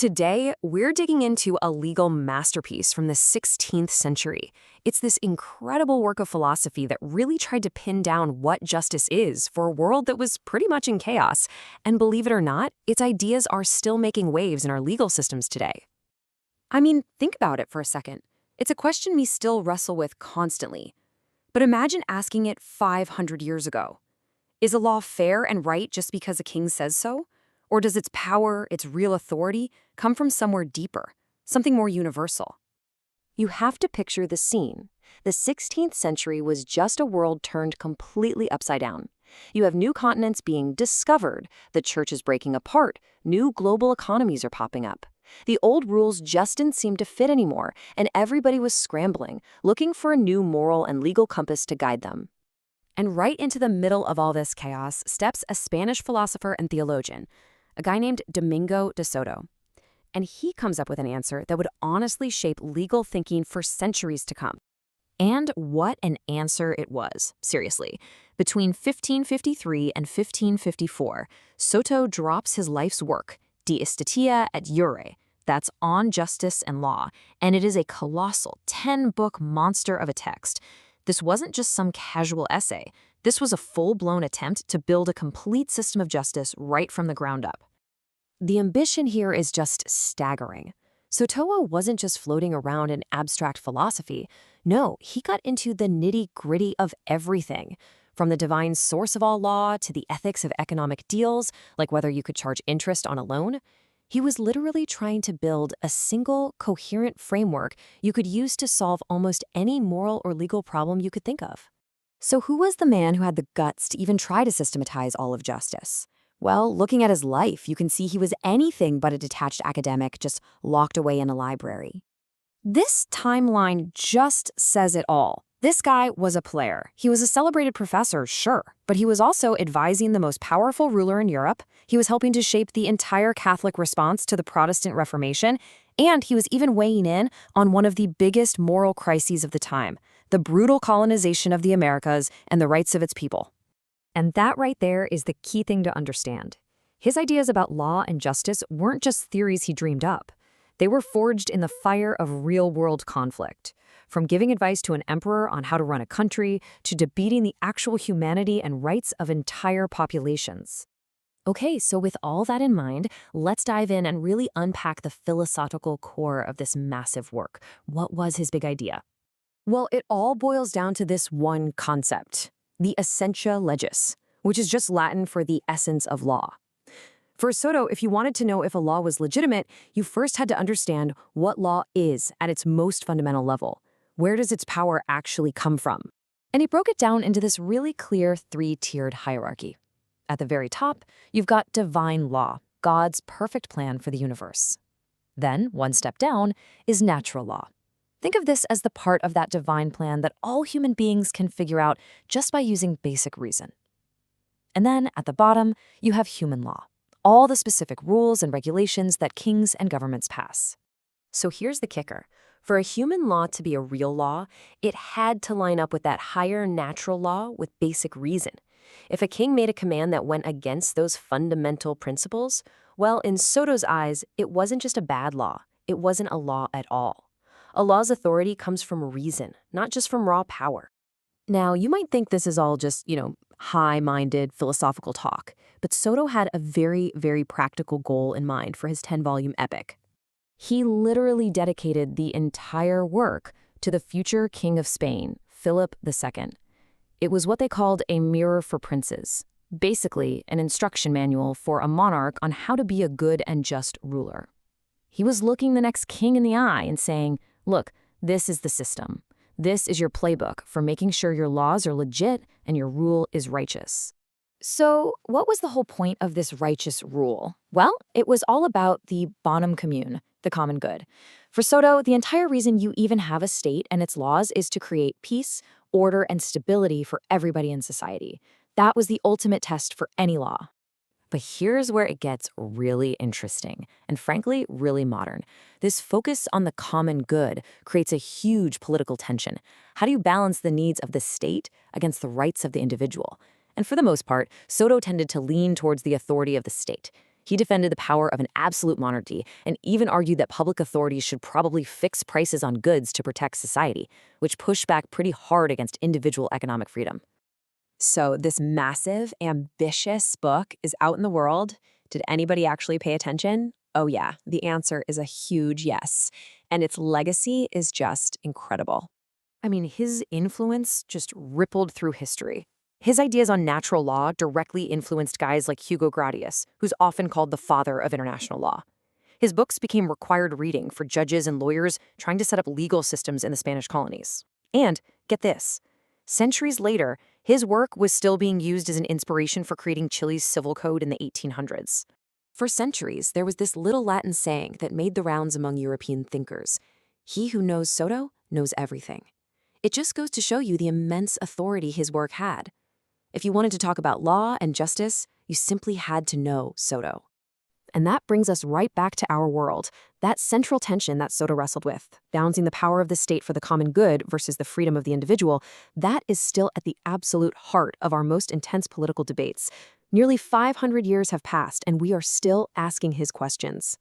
Today, we're digging into a legal masterpiece from the 16th century. It's this incredible work of philosophy that really tried to pin down what justice is for a world that was pretty much in chaos. And believe it or not, its ideas are still making waves in our legal systems today. I mean, think about it for a second. It's a question we still wrestle with constantly. But imagine asking it 500 years ago. Is a law fair and right just because a king says so? Or does its power, its real authority, come from somewhere deeper, something more universal? You have to picture the scene. The 16th century was just a world turned completely upside down. You have new continents being discovered, the church is breaking apart, new global economies are popping up. The old rules just didn't seem to fit anymore, and everybody was scrambling, looking for a new moral and legal compass to guide them. And right into the middle of all this chaos steps a Spanish philosopher and theologian, a guy named Domingo de Soto. And he comes up with an answer that would honestly shape legal thinking for centuries to come. And what an answer it was, seriously. Between 1553 and 1554, Soto drops his life's work, De iustitia et iure, that's on justice and law, and it is a colossal 10-book monster of a text. This wasn't just some casual essay. This was a full-blown attempt to build a complete system of justice right from the ground up. The ambition here is just staggering. Soto wasn't just floating around in abstract philosophy. No, he got into the nitty-gritty of everything, from the divine source of all law to the ethics of economic deals, like whether you could charge interest on a loan. He was literally trying to build a single, coherent framework you could use to solve almost any moral or legal problem you could think of. So who was the man who had the guts to even try to systematize all of justice? Well, looking at his life, you can see he was anything but a detached academic just locked away in a library. This timeline just says it all. This guy was a player. He was a celebrated professor, sure, but he was also advising the most powerful ruler in Europe. He was helping to shape the entire Catholic response to the Protestant Reformation, and he was even weighing in on one of the biggest moral crises of the time, the brutal colonization of the Americas and the rights of its people. And that right there is the key thing to understand. His ideas about law and justice weren't just theories he dreamed up. They were forged in the fire of real-world conflict. From giving advice to an emperor on how to run a country, to debating the actual humanity and rights of entire populations. Okay, so with all that in mind, let's dive in and really unpack the philosophical core of this massive work. What was his big idea? Well, it all boils down to this one concept, the essentia legis, which is just Latin for the essence of law. For Soto, if you wanted to know if a law was legitimate, you first had to understand what law is at its most fundamental level. Where does its power actually come from? And he broke it down into this really clear three-tiered hierarchy. At the very top, you've got divine law, God's perfect plan for the universe. Then, one step down, is natural law. Think of this as the part of that divine plan that all human beings can figure out just by using basic reason. And then, at the bottom, you have human law, all the specific rules and regulations that kings and governments pass. So here's the kicker. For a human law to be a real law, it had to line up with that higher natural law with basic reason. If a king made a command that went against those fundamental principles, well, in Soto's eyes, it wasn't just a bad law. It wasn't a law at all. A law's authority comes from reason, not just from raw power. Now, you might think this is all just, high-minded philosophical talk, but Soto had a very, very practical goal in mind for his 10-volume epic. He literally dedicated the entire work to the future king of Spain, Philip II. It was what they called a mirror for princes, basically an instruction manual for a monarch on how to be a good and just ruler. He was looking the next king in the eye and saying, look, this is the system. This is your playbook for making sure your laws are legit and your rule is righteous. So what was the whole point of this righteous rule? Well, it was all about the bonum commune, the common good. For Soto, the entire reason you even have a state and its laws is to create peace, order, and stability for everybody in society. That was the ultimate test for any law. But here's where it gets really interesting and, frankly, really modern. This focus on the common good creates a huge political tension. How do you balance the needs of the state against the rights of the individual? And for the most part, Soto tended to lean towards the authority of the state. He defended the power of an absolute monarchy and even argued that public authorities should probably fix prices on goods to protect society, which pushed back pretty hard against individual economic freedom. So this massive, ambitious book is out in the world. Did anybody actually pay attention? Oh yeah, the answer is a huge yes. And its legacy is just incredible. I mean, his influence just rippled through history. His ideas on natural law directly influenced guys like Hugo Grotius, who's often called the father of international law. His books became required reading for judges and lawyers trying to set up legal systems in the Spanish colonies. And, get this, centuries later, his work was still being used as an inspiration for creating Chile's civil code in the 1800s. For centuries, there was this little Latin saying that made the rounds among European thinkers: "He who knows Soto knows everything." It just goes to show you the immense authority his work had. If you wanted to talk about law and justice, you simply had to know Soto. And that brings us right back to our world, that central tension that Soto wrestled with, balancing the power of the state for the common good versus the freedom of the individual. That is still at the absolute heart of our most intense political debates. Nearly 500 years have passed, and we are still asking his questions.